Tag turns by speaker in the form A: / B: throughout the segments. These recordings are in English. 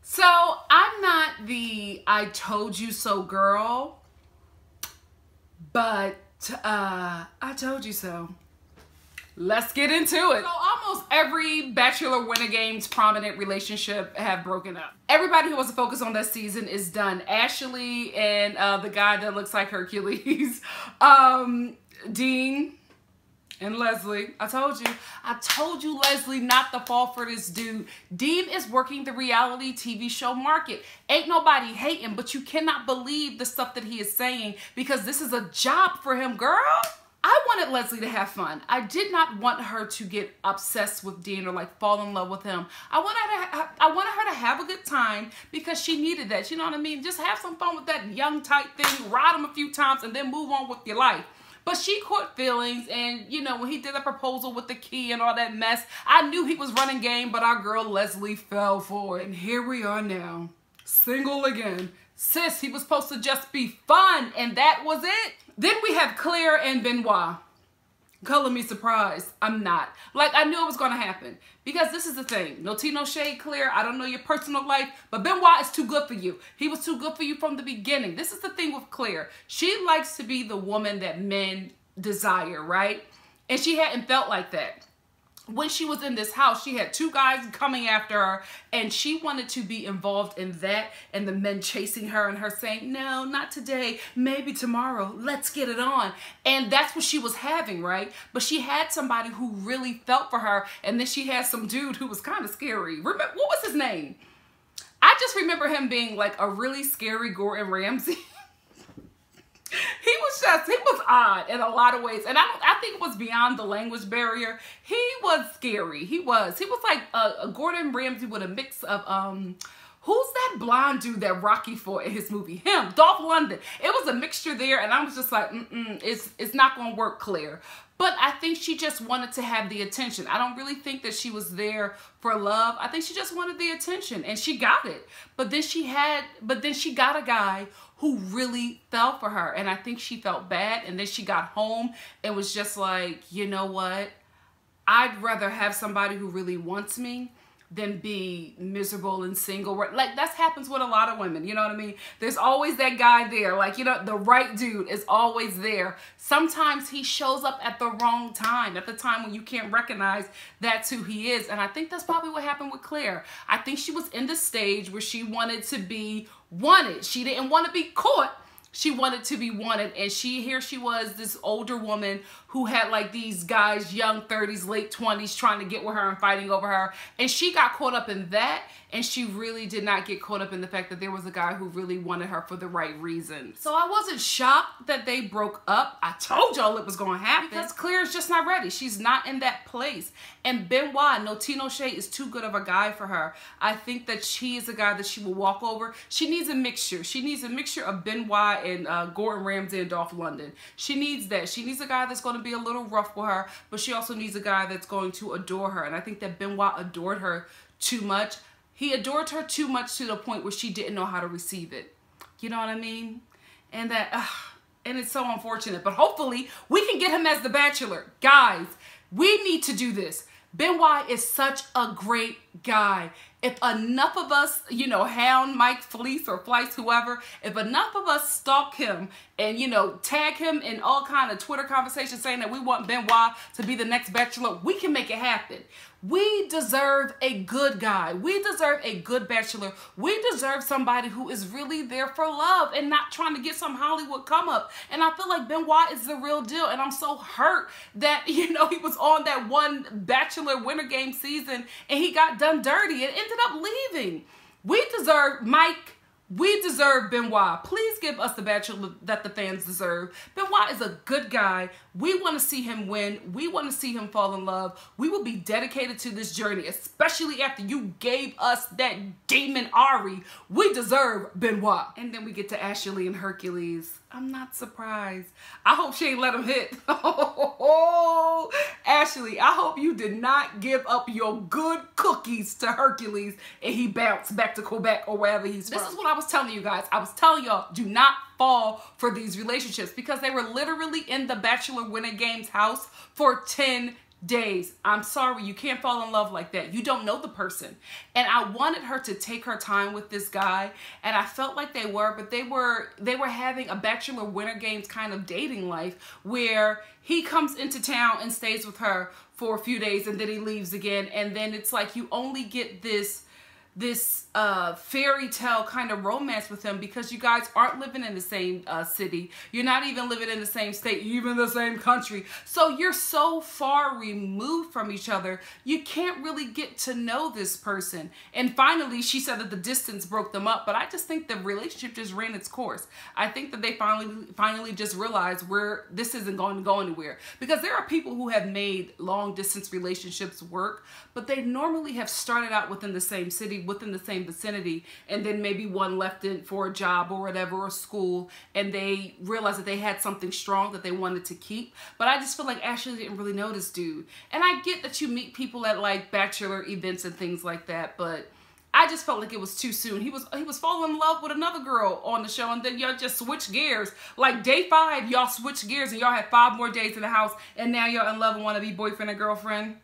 A: So I'm not the I told you so girl, but I told you so. Let's get into it. So almost every Bachelor Winter Games prominent relationship have broken up. Everybody who wants to focus on that season is done. Ashley and the guy that looks like Hercules, Dean and Leslie. I told you Leslie not to fall for this dude. Dean is working the reality TV show market. Ain't nobody hating, but you cannot believe the stuff that he is saying because this is a job for him, girl. I wanted Leslie to have fun. I did not want her to get obsessed with Dean or like fall in love with him. I wanted her to have a good time because she needed that. You know what I mean? Just have some fun with that young type thing, ride him a few times and then move on with your life. But she caught feelings, and you know, when he did a proposal with the key and all that mess, I knew he was running game, but our girl Leslie fell for it. And here we are now, single again. Sis, he was supposed to just be fun, and that was it. Then we have Claire and Benoit. Color me surprised. I'm not. Like, I knew it was going to happen. Because this is the thing. No tea, no shade, Claire. I don't know your personal life. But Benoit is too good for you. He was too good for you from the beginning. This is the thing with Claire. She likes to be the woman that men desire, right? And she hadn't felt like that. When she was in this house, she had two guys coming after her, and she wanted to be involved in that, and the men chasing her and her saying, no, not today, maybe tomorrow, let's get it on. And that's what she was having, right? But she had somebody who really felt for her, and then she had some dude who was kind of scary. Remember, what was his name? I just remember him being like a really scary Gordon Ramsay. He was odd in a lot of ways. And I think it was beyond the language barrier. He was scary. He was like a Gordon Ramsay with a mix of, who's that blonde dude that Rocky fought in his movie? Him, Dolph Lundgren. It was a mixture there. And I was just like, it's not going to work, Claire. But I think she just wanted to have the attention. I don't really think that she was there for love. I think she just wanted the attention, and she got it. But then she got a guy who really fell for her, and I think she felt bad. And then she got home and was just like, you know what? I'd rather have somebody who really wants me than be miserable and single. Like, that happens with a lot of women, you know what I mean? There's always that guy there, like, you know, the right dude is always there. Sometimes he shows up at the wrong time, at the time when you can't recognize that's who he is. And I think that's probably what happened with Claire. I think she was in the stage where she wanted to be wanted. She didn't want to be caught. She wanted to be wanted, and here she was, this older woman who had like these guys, young 30s, late 20s, trying to get with her and fighting over her. And she got caught up in that, and she really did not get caught up in the fact that there was a guy who really wanted her for the right reasons. So I wasn't shocked that they broke up. I told y'all it was going to happen because Claire's just not ready. She's not in that place. And Benoit, no tea, no shade, is too good of a guy for her. I think that he is a guy that she will walk over. She needs a mixture. She needs a mixture of Benoit and Gordon Ramsay and Dolph Lundgren. She needs that. She needs a guy that's going to be a little rough with her, but she also needs a guy that's going to adore her. And I think that Benoit adored her too much. He adored her too much to the point where she didn't know how to receive it. You know what I mean? And and it's so unfortunate. But hopefully we can get him as the Bachelor. Guys, we need to do this. Benoit is such a great guy. If enough of us, you know, hound Mike, Fleece, or Fleiss, whoever, if enough of us stalk him and, you know, tag him in all kind of Twitter conversations saying that we want Benoit to be the next Bachelor, we can make it happen. We deserve a good guy. We deserve a good Bachelor. We deserve somebody who is really there for love and not trying to get some Hollywood come up. And I feel like Benoit is the real deal. And I'm so hurt that, you know, he was on that one Bachelor Winter Game season and he got done dirty and ended up leaving. We deserve Mike. We deserve Benoit. Please give us the Bachelor that the fans deserve. Benoit is a good guy. We want to see him win. We want to see him fall in love. We will be dedicated to this journey, especially after you gave us that demon Ari. We deserve Benoit. And then we get to Ashley and Hercules. I'm not surprised. I hope she ain't let him hit. Oh, Ashley, I hope you did not give up your good cookies to Hercules and he bounced back to Quebec or wherever he's from. This is what I was telling you guys. I was telling y'all, do not fall for these relationships because they were literally in the Bachelor Winter Games house for 10 days. I'm sorry, you can't fall in love like that. You don't know the person. And I wanted her to take her time with this guy, and I felt like they were, but they were having a Bachelor Winter Games kind of dating life where he comes into town and stays with her for a few days and then he leaves again, and then it's like you only get this fairy tale kind of romance with him because you guys aren't living in the same city. You're not even living in the same state, even the same country. So you're so far removed from each other, you can't really get to know this person. And finally, she said that the distance broke them up, but I just think the relationship just ran its course. I think that they finally just realized this isn't going to go anywhere, because there are people who have made long distance relationships work, but they normally have started out within the same city, within the same vicinity, and then maybe one left in for a job or whatever, or school, and they realized that they had something strong that they wanted to keep. But I just feel like Ashley didn't really know this dude. And I get that you meet people at like Bachelor events and things like that, but I just felt like it was too soon. He was falling in love with another girl on the show, and then y'all just switched gears. Like day 5, y'all switched gears and y'all had 5 more days in the house, and now y'all in love and want to be boyfriend and girlfriend.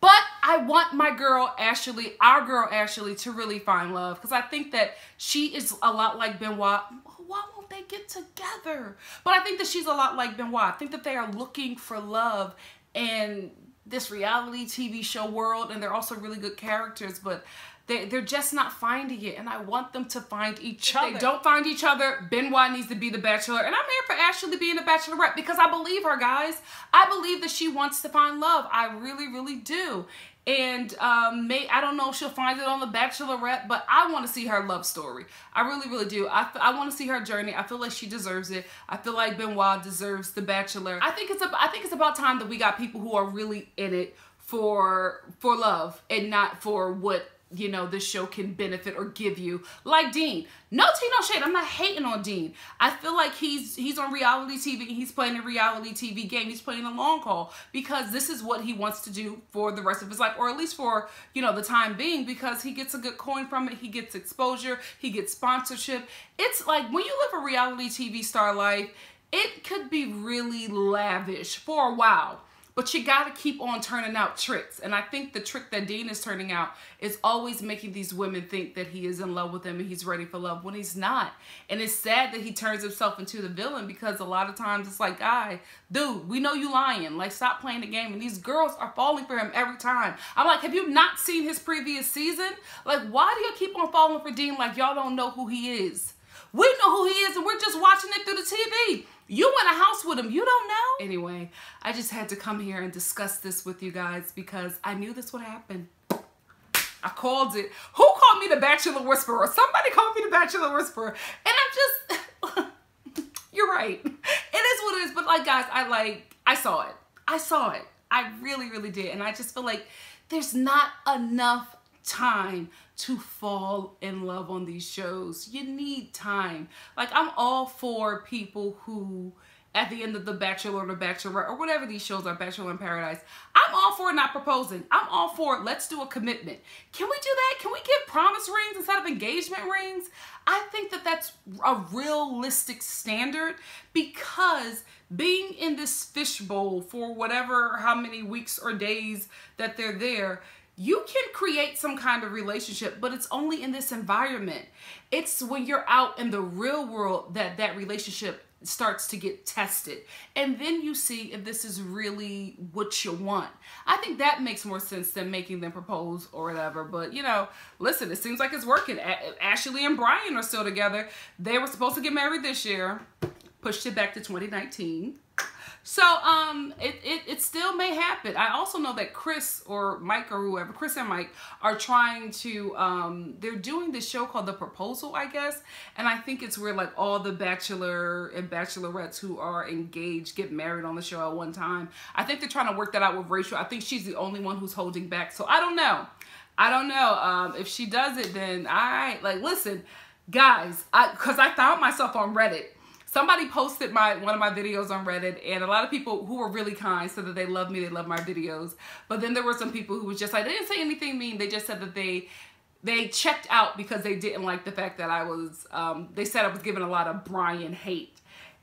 A: But I want my girl Ashley, our girl Ashley, to really find love, because I think that she is a lot like Benoit. Why won't they get together? But I think that she's a lot like Benoit. I think that they are looking for love in this reality TV show world, and they're also really good characters, but they're just not finding it, and I want them to find each other. If they don't find each other, Benoit needs to be the Bachelor, and I'm here for Ashley being the Bachelorette because I believe her, guys. I believe that she wants to find love. I really, really do. And I don't know if she'll find it on the Bachelorette, but I want to see her love story. I really, really do. I want to see her journey. I feel like she deserves it. I feel like Benoit deserves the Bachelor. I think it's about time that we got people who are really in it for love and not for what, you know, this show can benefit or give you, like Dean. No tea, no shade. I'm not hating on Dean. I feel like he's on reality TV and he's playing a reality TV game. He's playing a long haul because this is what he wants to do for the rest of his life, or at least for, you know, the time being, because he gets a good coin from it. He gets exposure. He gets sponsorship. It's like when you live a reality TV star life, it could be really lavish for a while. But you got to keep on turning out tricks. And I think the trick that Dean is turning out is always making these women think that he is in love with them and he's ready for love when he's not. And it's sad that he turns himself into the villain, because a lot of times it's like, guy, dude, we know you lying. Like, stop playing the game. And these girls are falling for him every time. I'm like, have you not seen his previous season? Like, why do you keep on falling for Dean like y'all don't know who he is? We know who he is, and we're just watching it through the TV. You in a house with him. You don't know. Anyway, I just had to come here and discuss this with you guys because I knew this would happen. I called it. Who called me the Bachelor Whisperer? Somebody called me the Bachelor Whisperer. And I'm just, you're right. It is what it is. But like, guys, I saw it. I saw it. I really, really did. And I just feel like there's not enough time to fall in love on these shows. You need time. Like, I'm all for people who, at the end of The Bachelor or The Bachelorette or whatever these shows are, Bachelor in Paradise, I'm all for not proposing. I'm all for let's do a commitment. Can we do that? Can we give promise rings instead of engagement rings? I think that that's a realistic standard, because being in this fishbowl for whatever, how many weeks or days that they're there, you can create some kind of relationship, but it's only in this environment. It's when you're out in the real world that that relationship starts to get tested. And then you see if this is really what you want. I think that makes more sense than making them propose or whatever. But, you know, listen, it seems like it's working. Ashley and Brian are still together. They were supposed to get married this year. Pushed it back to 2019. So it still may happen. I also know that Chris or Mike or whoever, Chris and Mike, are trying to, they're doing this show called The Proposal, I guess. And I think it's where like all the Bachelor and Bachelorettes who are engaged get married on the show at one time. I think they're trying to work that out with Rachel. I think she's the only one who's holding back. So I don't know. I don't know. If she does it, then like, listen, guys, because I found myself on Reddit. Somebody posted one of my videos on Reddit, and a lot of people who were really kind said that they love me, they love my videos. But then there were some people who was just like, they didn't say anything mean. They just said that they checked out because they didn't like the fact that I was, they said I was giving a lot of Brian hate.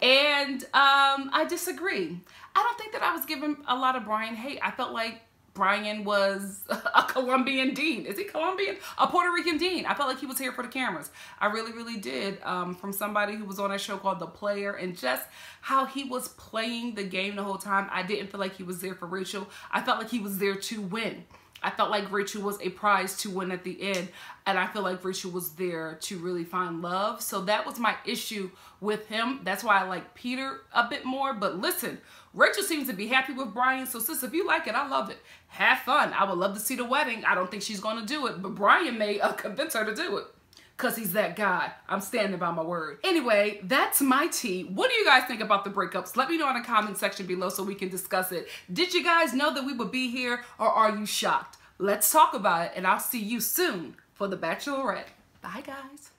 A: And I disagree. I don't think that I was giving a lot of Brian hate. I felt like Brian was a Colombian dean. Is he Colombian? A Puerto Rican dean. I felt like he was here for the cameras. I really, really did. From somebody who was on a show called The Player, and just how he was playing the game the whole time. I didn't feel like he was there for Rachel. I felt like he was there to win. I felt like Rachel was a prize to win at the end, and I feel like Rachel was there to really find love. So that was my issue with him. That's why I like Peter a bit more. But listen, Rachel seems to be happy with Brian. So sis, if you like it, I love it. Have fun. I would love to see the wedding. I don't think she's going to do it, but Brian may convince her to do it, because he's that guy. I'm standing by my word. Anyway, that's my tea. What do you guys think about the breakups? Let me know in the comment section below so we can discuss it. Did you guys know that we would be here, or are you shocked? Let's talk about it, and I'll see you soon for The Bachelorette. Bye, guys.